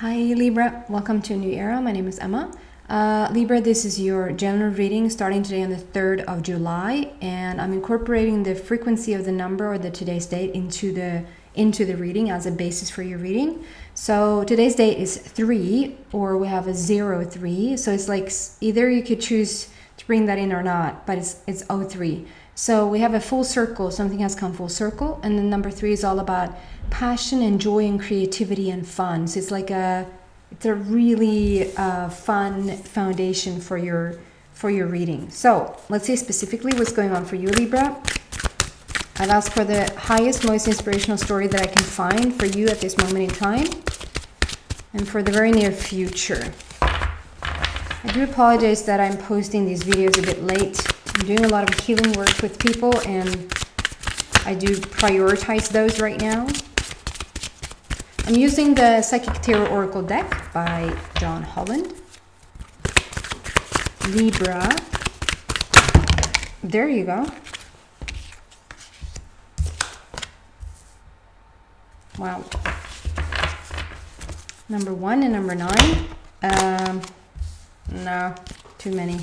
Hi Libra, welcome to a new era. My name is Emma. Libra, this is your general reading starting today on the 3rd of July, and I'm incorporating the frequency of the number or the today's date into the reading as a basis for your reading. So today's date is 3, or we have a 03. So it's like either you could choose to bring that in or not, but it's 03. So we have a full circle, something has come full circle, and then number 3 is all about passion and joy and creativity and fun. So it's a really fun foundation for your reading. So let's see specifically what's going on for you, Libra. I've asked for the highest, most inspirational story that I can find for you at this moment in time and for the very near future. I do apologize that I'm posting these videos a bit late. I'm doing a lot of healing work with people and I do prioritize those right now. I'm using the Psychic Tarot Oracle deck by John Holland. Libra. There you go. Wow. Number 1 and number 9. No, too many.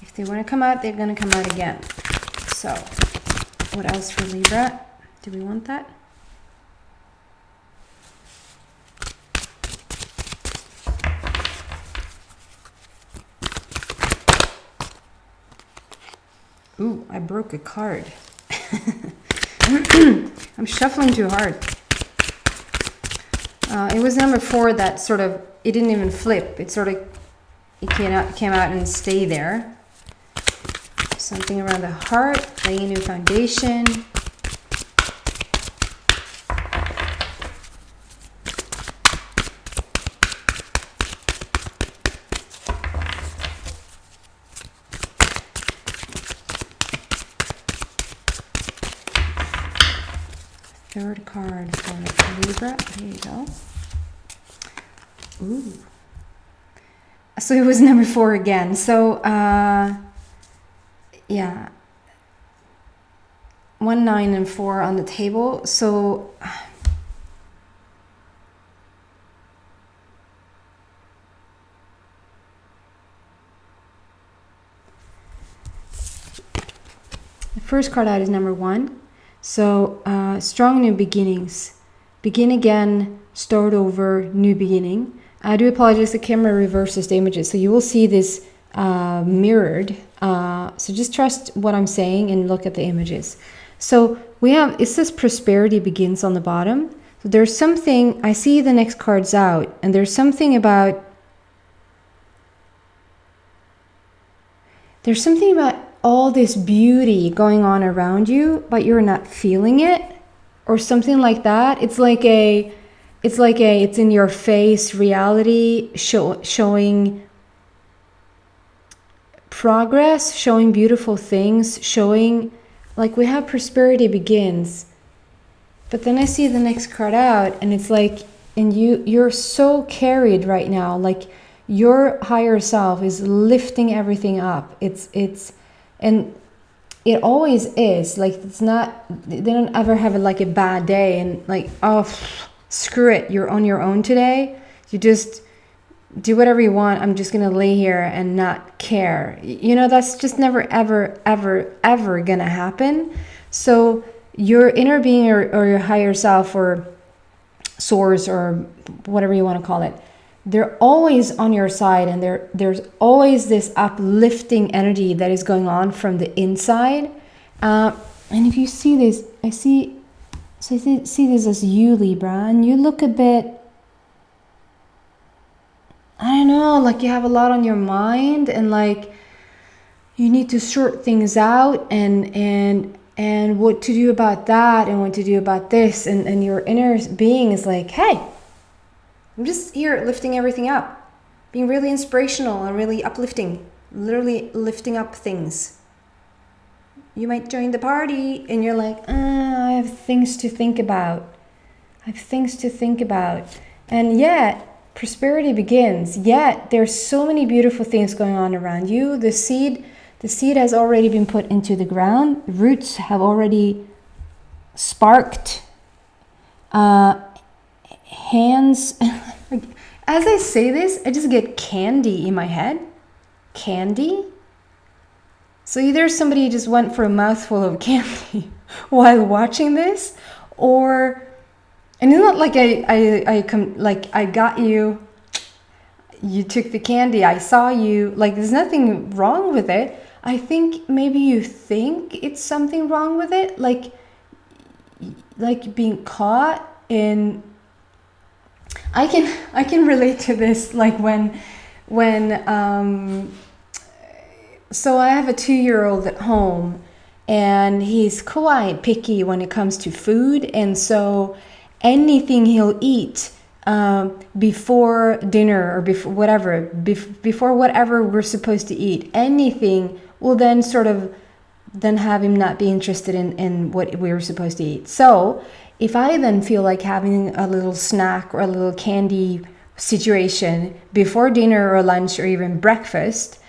If they want to come out, they're going to come out again. So, what else for Libra? Do we want that? Ooh, I broke a card. I'm shuffling too hard. It was number 4 that sort of, it didn't even flip. It came out and stayed there. Something around the heart, laying a new foundation. Third card for Libra. There you go. Ooh. So it was number 4 again. So, yeah. 1, 9, and 4 on the table. So, the first card out is number 1. So, strong new beginnings. Begin again, start over, new beginning. I do apologize, the camera reverses the images. So you will see this mirrored. So just trust what I'm saying and look at the images. So we have, it says prosperity begins on the bottom. So there's something, I see the next cards out, and there's something about all this beauty going on around you, but you're not feeling it, or something like that. It's in your face reality, showing progress, showing beautiful things, showing like we have prosperity begins. But then I see the next card out, and it's like, and you're so carried right now, like your higher self is lifting everything up. And it always is, like, it's not, they don't ever have like a bad day and like, oh, screw it, you're on your own today. You just do whatever you want. I'm just going to lay here and not care. You know, that's just never, ever, ever, ever going to happen. So your inner being or your higher self or source or whatever you want to call it, they're always on your side, and there's always this uplifting energy that is going on from the inside. And if you see this, I see this as you, Libra, and you look a bit, I don't know, like you have a lot on your mind, and like you need to sort things out, and what to do about that, and what to do about this, and your inner being is like, hey, I'm just here lifting everything up, being really inspirational and really uplifting, literally lifting up things. You might join the party and you're like, I have things to think about. And yet, prosperity begins. Yet, there's so many beautiful things going on around you. The seed has already been put into the ground. Roots have already sparked. hands. As I say this, I just get candy in my head. Candy? So either somebody just went for a mouthful of candy while watching this, or, and it's not like I got you, you took the candy, I saw you, like there's nothing wrong with it. I think maybe you think it's something wrong with it, like being caught in. I can relate to this, like when so I have a 2-year-old at home, and he's quite picky when it comes to food, and so anything he'll eat before dinner or before whatever we're supposed to eat, anything will then sort of then have him not be interested in what we were supposed to eat. So if I then feel like having a little snack or a little candy situation before dinner or lunch or even breakfast,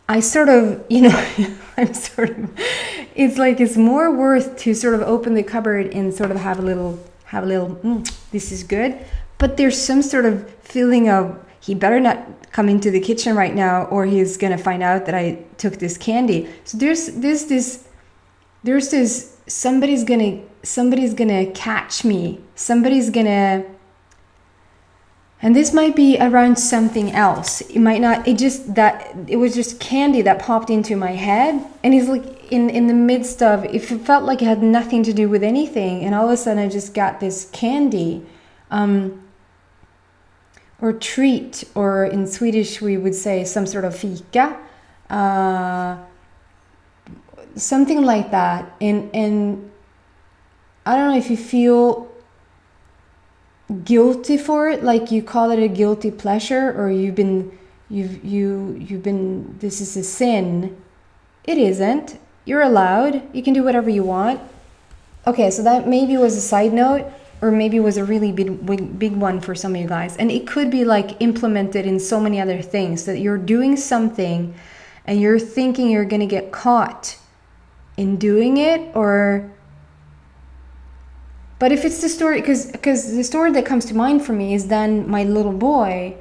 I sort of, it's like it's more worth to sort of open the cupboard and sort of have a little, this is good. But there's some sort of feeling of, he better not come into the kitchen right now, or he's going to find out that I took this candy. So there's this, somebody's going to catch me. Somebody's going to, and this might be around something else. It might not, it was just candy that popped into my head. And it's like in the midst of, it felt like it had nothing to do with anything. And all of a sudden I just got this candy, or treat, or in Swedish we would say some sort of fika, something like that. And I don't know if you feel guilty for it, like you call it a guilty pleasure, or you've been this is a sin. It isn't. You're allowed. You can do whatever you want. Okay, so that maybe was a side note, or maybe it was a really big one for some of you guys. And it could be like implemented in so many other things, that you're doing something and you're thinking you're going to get caught in doing it, or... But if it's the story, because the story that comes to mind for me is then my little boy,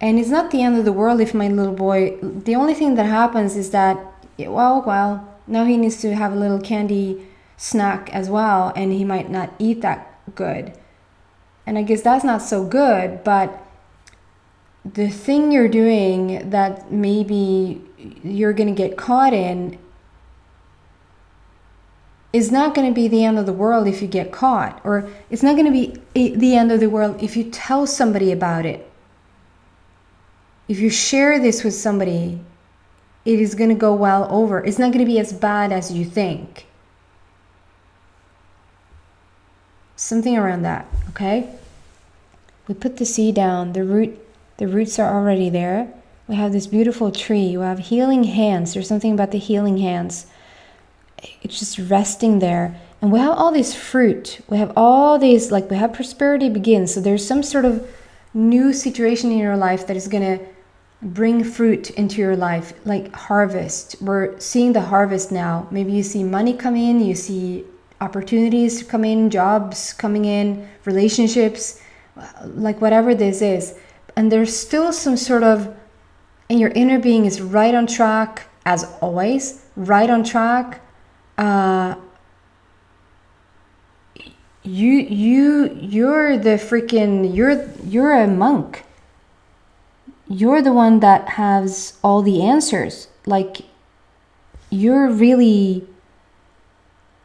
and it's not the end of the world if my little boy, the only thing that happens is that, well, now he needs to have a little candy snack as well, and he might not eat that good. And I guess that's not so good, but the thing you're doing that maybe you're going to get caught in is not going to be the end of the world if you get caught, or it's not going to be the end of the world if you tell somebody about it. If you share this with somebody, it is going to go well over. It's not going to be as bad as you think. Something around that, okay? We put the seed down, the roots are already there. We have this beautiful tree. We have healing hands. There's something about the healing hands. It's just resting there. And we have all this fruit. We have all these, like we have prosperity begins. So there's some sort of new situation in your life that is going to bring fruit into your life, like harvest. We're seeing the harvest now. Maybe you see money come in, you see opportunities come in, jobs coming in, relationships, like whatever this is. And there's still some sort of, and your inner being is right on track, as always, right on track. You're the freaking, you're a monk. You're the one that has all the answers. Like, you're really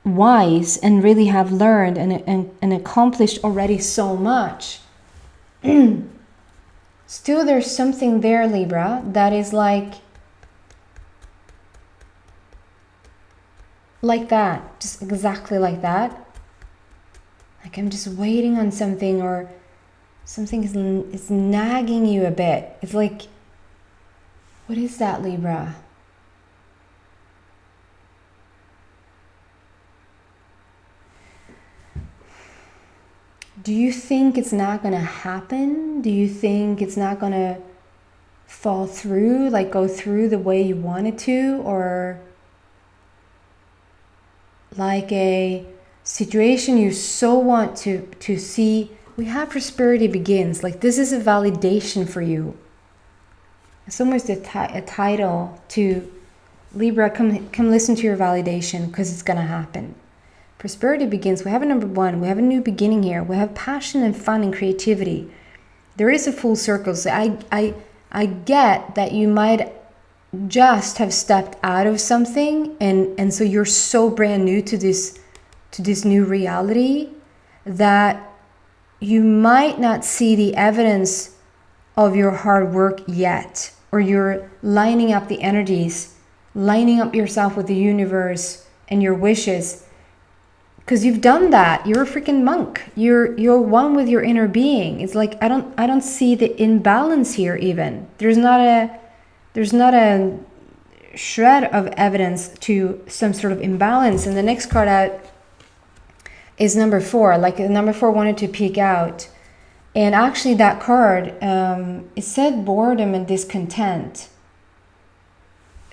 wise and really have learned and accomplished already so much. Still, there's something there, Libra, that is like that, just exactly like that. Like I'm just waiting on something, or something is nagging you a bit. It's like, what is that, Libra? Do you think it's not going to happen? Do you think it's not going to fall through, like go through the way you want it to? Or like a situation you so want to see we have prosperity begins. Like this is a validation for you. It's almost a title to Libra. Come listen to your validation, because it's gonna happen. Prosperity begins. We have a number one. We have a new beginning here. We have passion and fun and creativity. There is a full circle. So I get that you might just have stepped out of something, and so you're so brand new to this new reality that you might not see the evidence of your hard work yet, or you're lining up the energies, lining up yourself with the universe and your wishes, because you've done that. You're a freaking monk. You're one with your inner being. It's like I don't see the imbalance here even. There's not a shred of evidence to some sort of imbalance. And the next card out is number 4. Like number 4 wanted to peek out. And actually that card, it said boredom and discontent.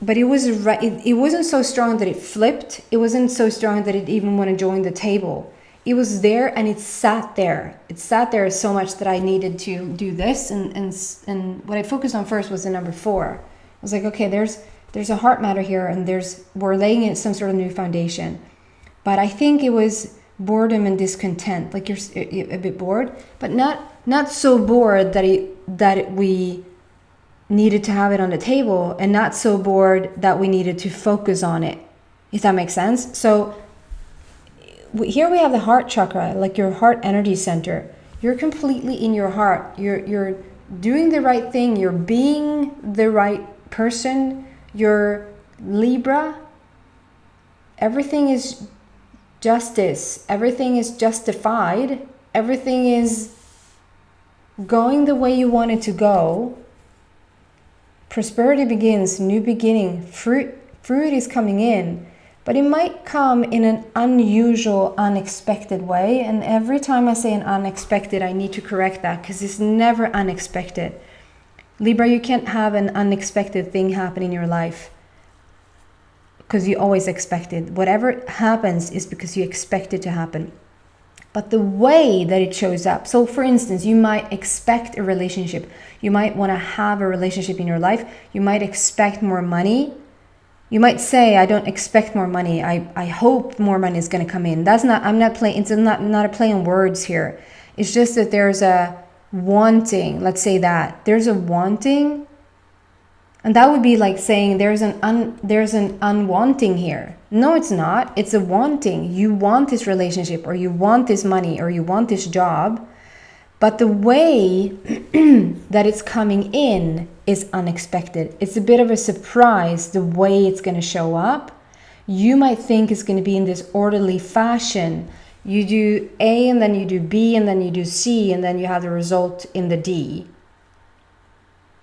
But it wasn't so strong that it flipped. It wasn't so strong that it even want to join the table. It was there and it sat there. It sat there so much that I needed to do this. And what I focused on first was the number 4. I was like, okay, there's a heart matter here, and we're laying in some sort of new foundation. But I think it was boredom and discontent. Like you're a bit bored, but not so bored that we needed to have it on the table, and not so bored that we needed to focus on it, if that makes sense. So here we have the heart chakra, like your heart energy center. You're completely in your heart. You're doing the right thing. You're being the right person. You're Libra. Everything is justice. Everything is justified. Everything is going the way you want it to go. Prosperity begins, new beginning, fruit is coming in, but it might come in an unusual, unexpected way. And every time I say an unexpected, I need to correct that, because it's never unexpected. Libra, you can't have an unexpected thing happen in your life, because you always expect it. Whatever happens is because you expect it to happen. But the way that it shows up, so for instance, you might expect a relationship. You might want to have a relationship in your life. You might expect more money. You might say, I don't expect more money. I hope more money is going to come in. I'm not playing, it's not a play on words here. It's just that there's a wanting, let's say that. There's a wanting, and that would be like saying there's an unwanting here. No, it's not. It's a wanting. You want this relationship, or you want this money, or you want this job. But the way that it's coming in is unexpected. It's a bit of a surprise, the way it's going to show up. You might think it's going to be in this orderly fashion. You do A, and then you do B, and then you do C, and then you have the result in the D,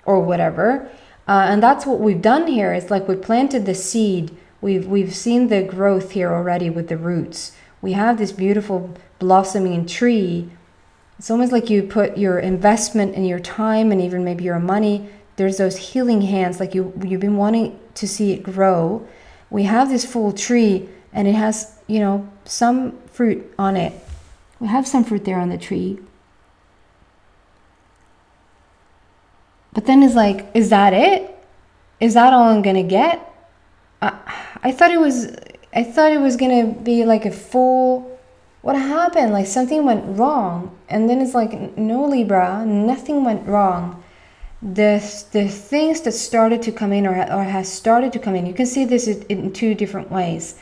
or whatever. And that's what we've done here. It's like we planted the seed. We've seen the growth here already with the roots. We have this beautiful blossoming tree. It's almost like you put your investment and your time, and even maybe your money. There's those healing hands, like you've been wanting to see it grow. We have this full tree, and it has, some fruit on it. We have some fruit there on the tree. But then it's like, is that it? Is that all I'm gonna get? I thought it was gonna be like a full. What happened? Like something went wrong, and then it's like, no, Libra, nothing went wrong. The things that started to come in, or has started to come in. You can see this in 2 different ways.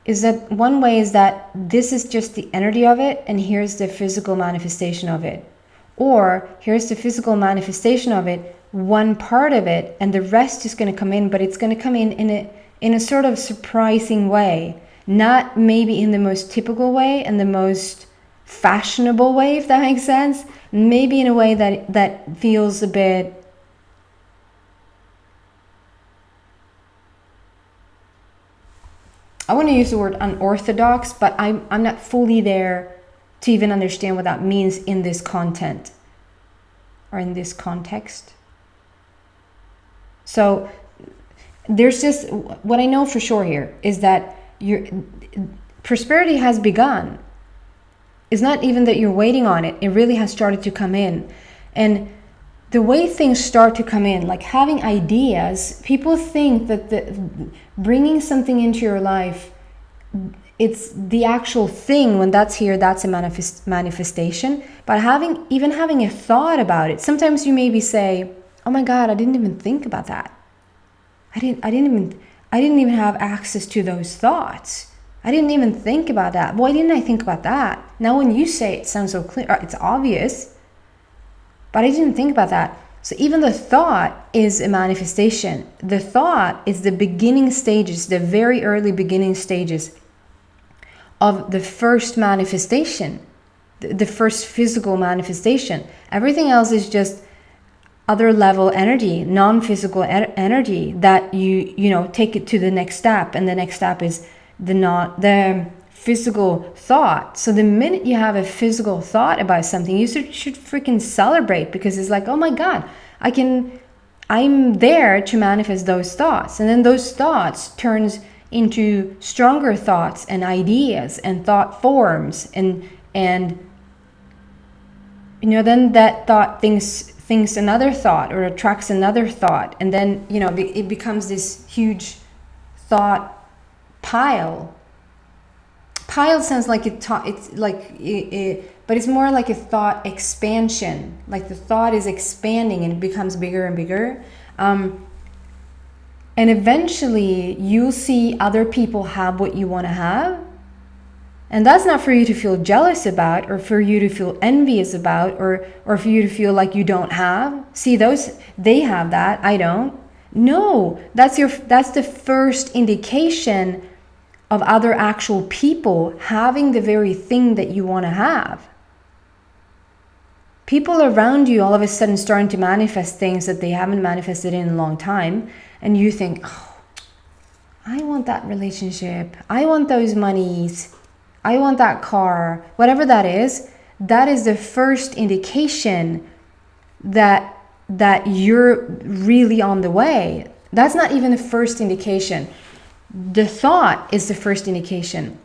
Is that one way is that this is just the energy of it, and here's the physical manifestation of it. Or here's the physical manifestation of it, one part of it, and the rest is going to come in, but it's going to come in a sort of surprising way. Not maybe in the most typical way and the most fashionable way, if that makes sense. Maybe in a way that feels a bit I want to use the word unorthodox, but I'm not fully there to even understand what that means in this content or in this context. So there's just, what I know for sure here is that your prosperity has begun. It's not even that you're waiting on it. It really has started to come in. And the way things start to come in, like having ideas, people think that bringing something into your life, it's the actual thing. When that's here, that's a manifestation. But even having a thought about it, sometimes you maybe say, oh my God, I didn't even think about that. I didn't even have access to those thoughts. I didn't even think about that. Why didn't I think about that? Now when you say it, sounds so clear, it's obvious, but I didn't think about that. So even the thought is a manifestation. The thought is the beginning stages, the very early beginning stages of the first manifestation, the first physical manifestation. Everything else is just other level energy, non-physical energy that you know take it to the next step, and the next step is the physical thought. So the minute you have a physical thought about something, you should freaking celebrate, because it's like, oh my God, I'm there to manifest those thoughts. And then those thoughts turns into stronger thoughts and ideas and thought forms, and you know, then that thought thinks another thought or attracts another thought, and then, you know, it becomes this huge thought pile. Pile sounds like it's like but it's more like a thought expansion. Like the thought is expanding and it becomes bigger and bigger. And eventually you'll see other people have what you want to have. And that's not for you to feel jealous about, or for you to feel envious about, or for you to feel like you don't have. See, they have that, I don't. No, that's the first indication of other actual people having the very thing that you want to have. People around you all of a sudden starting to manifest things that they haven't manifested in a long time, and you think, oh, I want that relationship, I want those monies, I want that car, whatever that is the first indication that you're really on the way. That's not even the first indication. The thought is the first indication.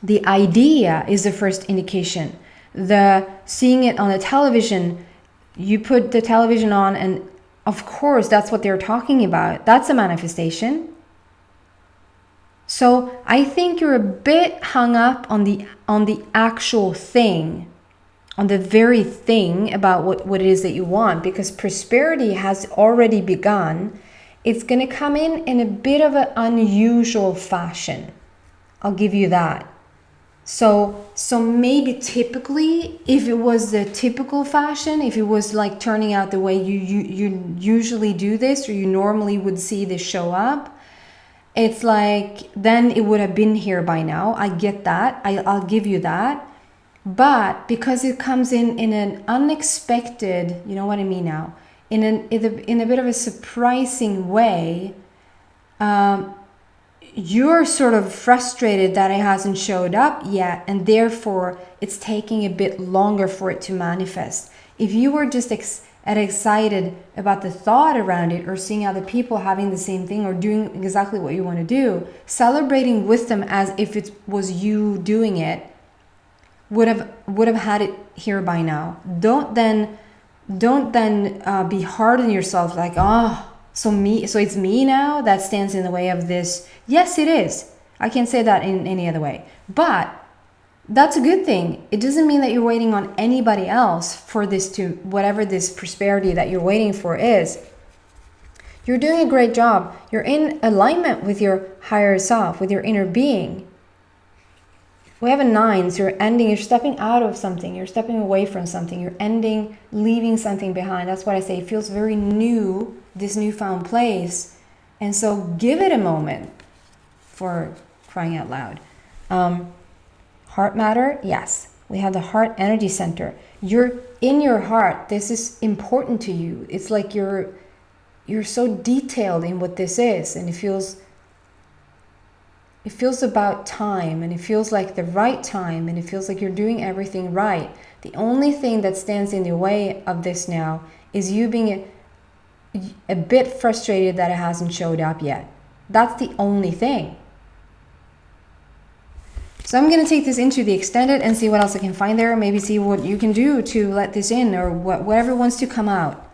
The idea is the first indication. The seeing it on the television, you put the television on and of course that's what they're talking about. That's a manifestation. So I think you're a bit hung up on the actual thing, on the very thing about what it is that you want, because prosperity has already begun. It's going to come in a bit of an unusual fashion. I'll give you that. So maybe typically, if it was the typical fashion, if it was like turning out the way you usually do this, or you normally would see this show up, it's like, then it would have been here by now. I get that. I'll give you that. But because it comes in an unexpected, you know what I mean now, in a bit of a surprising way, you're sort of frustrated that it hasn't showed up yet, and therefore it's taking a bit longer for it to manifest. If you were just excited about the thought around it, or seeing other people having the same thing or doing exactly what you want to do, celebrating with them as if it was you doing it, would have had it here by now. Don't then be hard on yourself, like, oh, so it's me now that stands in the way of this. Yes, it is. I can't say that in any other way, but that's a good thing. It doesn't mean that you're waiting on anybody else for this to, whatever this prosperity that you're waiting for is. You're doing a great job. You're in alignment with your higher self, with your inner being. We have a 9, so you're stepping out of something, you're stepping away from something, you're ending, leaving something behind. That's what I say. It feels very new, this newfound place. And so give it a moment, for crying out loud. Heart matter, yes. We have the heart energy center. You're in your heart. This is important to you. It's like you're so detailed in what this is, and it feels about time, and it feels like the right time, and it feels like you're doing everything right. The only thing that stands in the way of this now is you being a bit frustrated that it hasn't showed up yet. That's the only thing. So I'm going to take this into the extended and see what else I can find there. Maybe see what you can do to let this in, or whatever wants to come out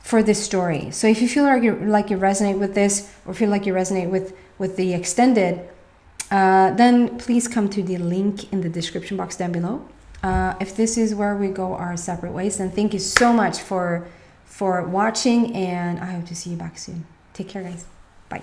for this story. So if you feel like you resonate with this, or feel like you resonate with the extended, then please come to the link in the description box down below. If this is where we go our separate ways, then thank you so much for watching, and I hope to see you back soon. Take care, guys. Bye.